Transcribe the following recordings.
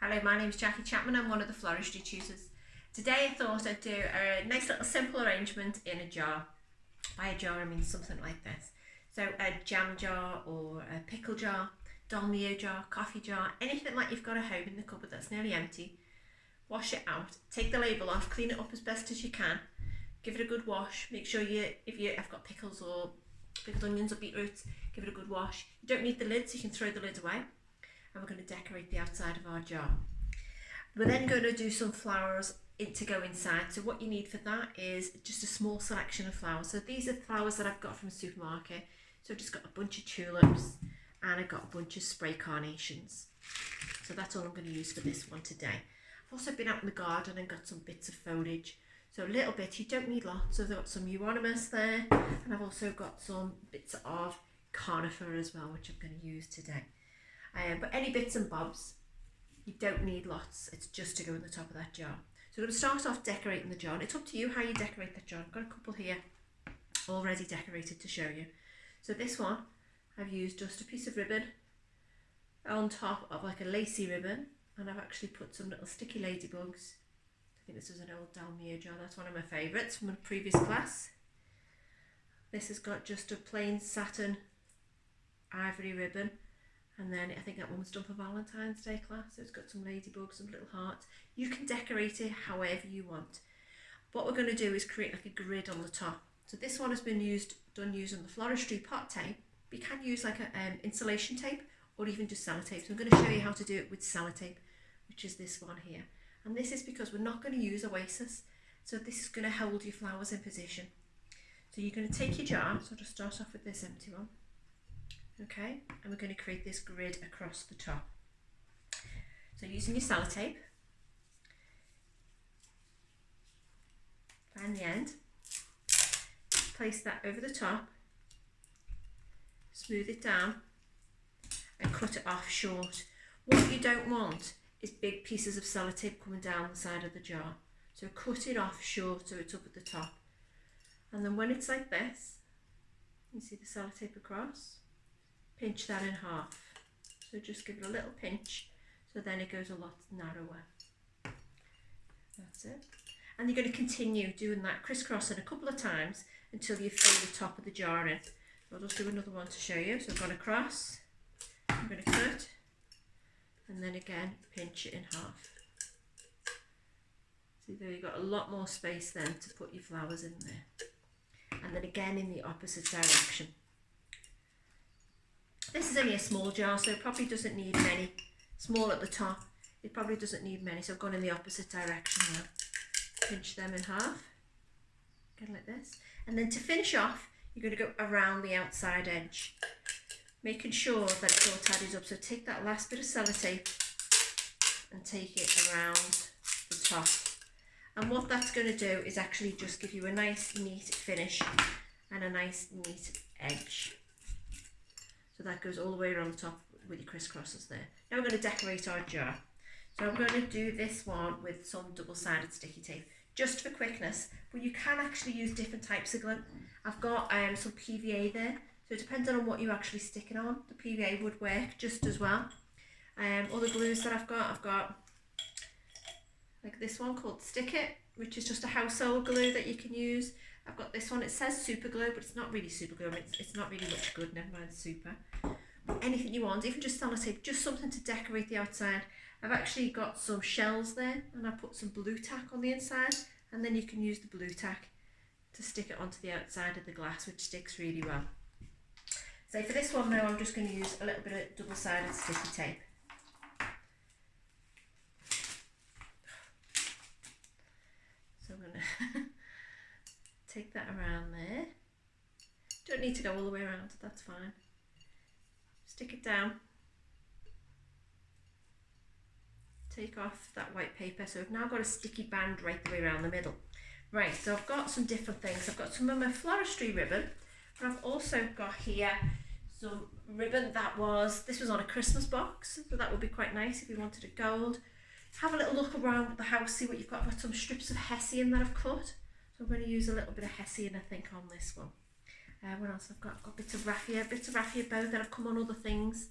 Hello, my name is Jackie Chapman. I'm one of the floristry tutors. Today I thought I'd do a nice little simple arrangement in a jar. By a jar I mean something like this. So a jam jar or a pickle jar, dolmio jar, coffee jar, anything like you've got at home in the cupboard that's nearly empty. Wash it out, take the label off, clean it up as best as you can, give it a good wash. Make sure I've got pickles or pickled onions or beetroots, give it a good wash. You don't need the lid, so you can throw the lid away. And we're going to decorate the outside of our jar. We're then going to do some flowers to go inside. So what you need for that is just a small selection of flowers. So these are flowers that I've got from a supermarket. So I've just got a bunch of tulips and I've got a bunch of spray carnations. So that's all I'm going to use for this one today. I've also been out in the garden and got some bits of foliage. So a little bit, you don't need lots. So I've got some euonymus there, and I've also got some bits of conifer as well, which I'm going to use today. But any bits and bobs, you don't need lots, it's just to go in the top of that jar. So we're going to start off decorating the jar, and it's up to you how you decorate that jar. I've got a couple here already decorated to show you. So this one, I've used just a piece of ribbon on top of like a lacy ribbon, and I've actually put some little sticky ladybugs. I think this was an old Dalmia jar, that's one of my favourites from a previous class. This has got just a plain satin ivory ribbon. And then I think that one was done for Valentine's Day class. So it's got some ladybugs, some little hearts. You can decorate it however you want. What we're going to do is create like a grid on the top. So this one has been done using the floristry pot tape. But you can use like an insulation tape or even just sellotape. So I'm going to show you how to do it with sellotape, which is this one here. And this is because we're not going to use oasis. So this is going to hold your flowers in position. So you're going to take your jar. So I'll just start off with this empty one. Okay, and we're going to create this grid across the top. So using your sellotape, find the end, place that over the top, smooth it down and cut it off short. What you don't want is big pieces of sellotape coming down the side of the jar. So cut it off short so it's up at the top. And then when it's like this, you see the sellotape across, pinch that in half. So just give it a little pinch so then it goes a lot narrower. That's it. And you're going to continue doing that crisscrossing a couple of times until you fill the top of the jar in. I'll just do another one to show you. So I've gone across, I'm going to cut, and then again pinch it in half. See there, you've got a lot more space then to put your flowers in there. And then again in the opposite direction. This is only a small jar, so it probably doesn't need many. Small at the top, it probably doesn't need many, so I've gone in the opposite direction now. Pinch them in half, again like this. And then to finish off, you're going to go around the outside edge, making sure that it's all tidied up. So take that last bit of sellotape and take it around the top. And what that's going to do is actually just give you a nice, neat finish and a nice, neat edge. So that goes all the way around the top with your crisscrosses there. Now we're going to decorate our jar. So I'm going to do this one with some double-sided sticky tape, just for quickness, but you can actually use different types of glue. I've got some PVA there, so depending on what you're actually sticking on, the PVA would work just as well. Other glues that I've got like this one called Stick It, which is just a household glue that you can use. I've got this one, it says super glue, but it's not really super glue. It's not really much good, never mind super. Anything you want, even just sellotape, just something to decorate the outside. I've actually got some shells there, and I put some blue tack on the inside, and then you can use the blue tack to stick it onto the outside of the glass, which sticks really well. So for this one now, I'm just going to use a little bit of double-sided sticky tape. So I'm going to take that around there. Don't need to go all the way around, that's fine. Stick it down. Take off that white paper. So I've now got a sticky band right the way around the middle. Right, so I've got some different things. I've got some of my floristry ribbon, but I've also got here some ribbon this was on a Christmas box, so that would be quite nice if you wanted it gold. Have a little look around the house, see what you've got. I've got some strips of hessian that I've cut. So I'm going to use a little bit of hessian, I think, on this one. What else I've got? I've got bits of raffia bow that have come on other things.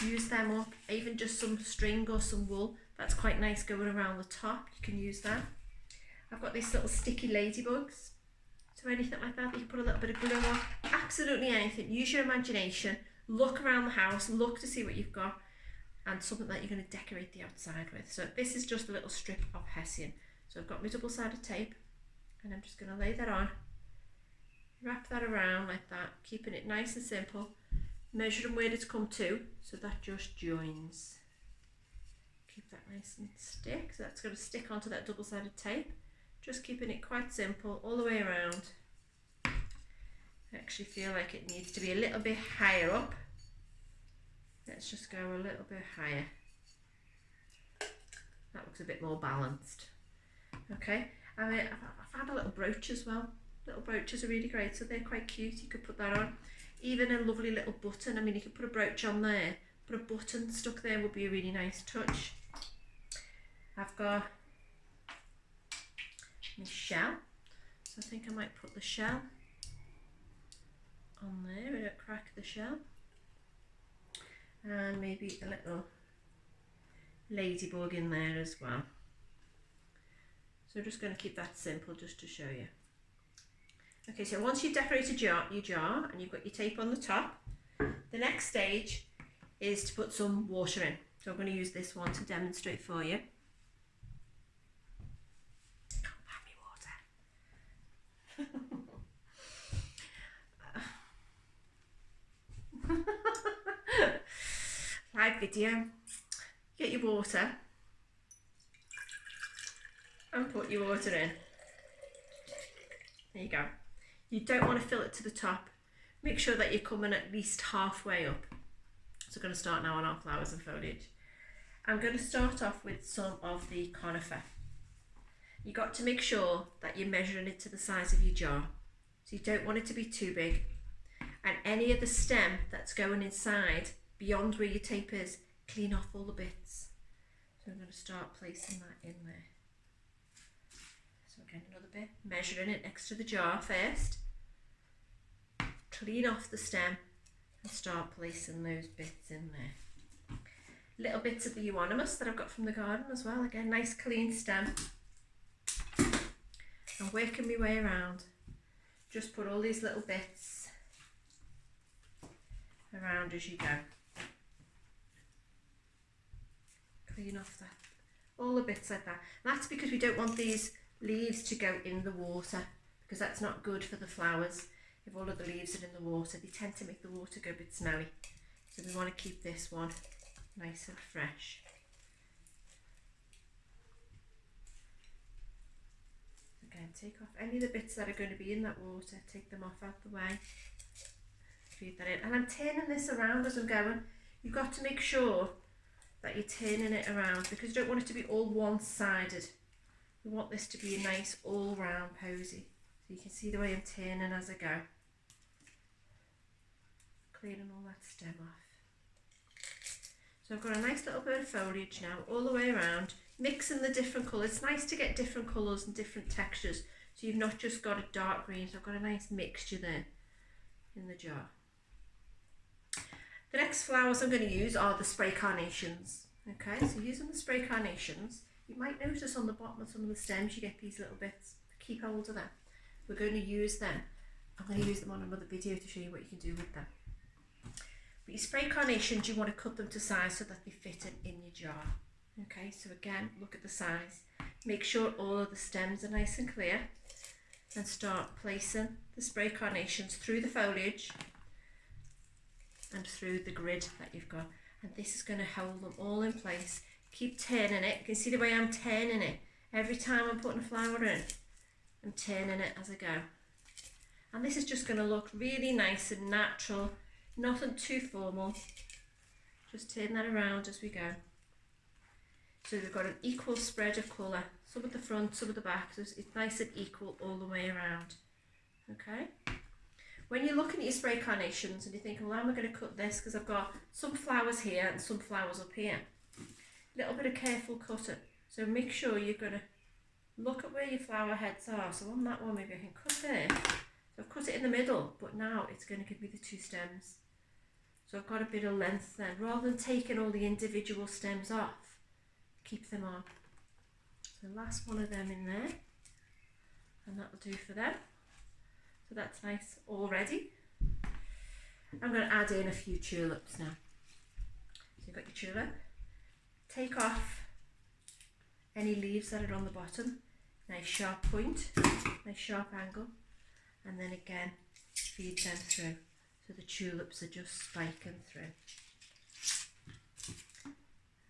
Use them up, even just some string or some wool. That's quite nice going around the top. You can use that. I've got these little sticky ladybugs. So anything like that, you can put a little bit of glue on. Absolutely anything. Use your imagination. Look around the house. Look to see what you've got. And something that you're going to decorate the outside with. So this is just a little strip of hessian. So I've got my double-sided tape. And I'm just going to lay that on. Wrap that around like that. Keeping it nice and simple. Measuring where it's come to. So that just joins. Keep that nice and stick. So that's going to stick onto that double-sided tape. Just keeping it quite simple all the way around. I actually feel like it needs to be a little bit higher up. Let's just go a little bit higher. That looks a bit more balanced. Okay, I've had a little brooch as well. Little brooches are really great, so they're quite cute. You could put that on. Even a lovely little button. I mean, you could put a brooch on there, but a button stuck there would be a really nice touch. I've got my shell, so I think I might put the shell on there. I don't crack the shell. And maybe a little ladybug in there as well. So I'm just going to keep that simple just to show you. Okay, so once you've decorated your jar and you've got your tape on the top, the next stage is to put some water in. So I'm going to use this one to demonstrate for you. Live video. Get your water and put your water in. There you go. You don't want to fill it to the top. Make sure that you're coming at least halfway up. So we're going to start now on our flowers and foliage. I'm going to start off with some of the conifer. You got to make sure that you're measuring it to the size of your jar. So you don't want it to be too big. And any of the stem that's going inside, beyond where your tape is, clean off all the bits. So I'm going to start placing that in there. So again, another bit, measuring it next to the jar first. Clean off the stem and start placing those bits in there. Little bits of the euonymus that I've got from the garden as well. Again, nice clean stem. And working my way around. Just put all these little bits around as you go. Clean off that, all the bits like that. That's because we don't want these leaves to go in the water, because that's not good for the flowers. If all of the leaves are in the water, they tend to make the water go a bit smelly. So we want to keep this one nice and fresh. Again, take off any of the bits that are going to be in that water, take them off out the way. Feed that in. And I'm turning this around as I'm going. You've got to make sure that you're turning it around, because you don't want it to be all one-sided. We want this to be a nice all-round posy. So you can see the way I'm turning as I go. Cleaning all that stem off. So I've got a nice little bit of foliage now all the way around, mixing the different colours. It's nice to get different colours and different textures, so you've not just got a dark green, so I've got a nice mixture there in the jar. The next flowers I'm going to use are the spray carnations. Okay, so using the spray carnations, you might notice on the bottom of some of the stems you get these little bits. Keep hold of them. We're going to use them. I'm going to use them on another video to show you what you can do with them. But your spray carnations, you want to cut them to size so that they fit in your jar. Okay, so again, look at the size. Make sure all of the stems are nice and clear, and start placing the spray carnations through the foliage and through the grid that you've got. And this is going to hold them all in place. Keep turning it. You can see the way I'm turning it. Every time I'm putting a flower in, I'm turning it as I go. And this is just going to look really nice and natural. Nothing too formal. Just turn that around as we go. So we've got an equal spread of colour. Some at the front, some at the back. So it's nice and equal all the way around. Okay. When you're looking at your spray carnations and you're thinking, well, how am I going to cut this? Because I've got some flowers here and some flowers up here. Little bit of careful cutting. So make sure you're going to look at where your flower heads are. So on that one, maybe I can cut there. So I've cut it in the middle, but now it's going to give me the two stems. So I've got a bit of length then. Rather than taking all the individual stems off, keep them on. So last one of them in there, and that'll do for them. So that's nice already. I'm going to add in a few tulips now. So you've got your tulip. Take off any leaves that are on the bottom. Nice sharp point, nice sharp angle, and then again feed them through. So the tulips are just spiking through.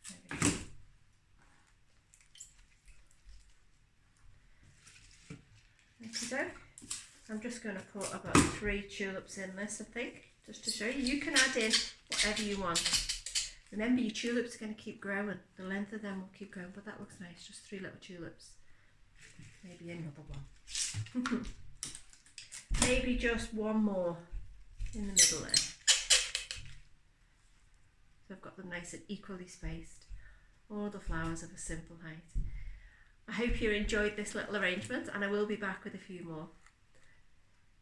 There we go. Okay, I'm just going to put about 3 tulips in this, I think, just to show you. You can add in whatever you want. Remember, your tulips are going to keep growing. The length of them will keep growing, but that looks nice. Just 3 little tulips. Maybe another one. Maybe just one more in the middle there. So I've got them nice and equally spaced. All the flowers of a simple height. I hope you enjoyed this little arrangement, and I will be back with a few more.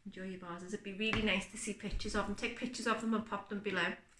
Enjoy your vases. It'd be really nice to see pictures of them. Take pictures of them and pop them below.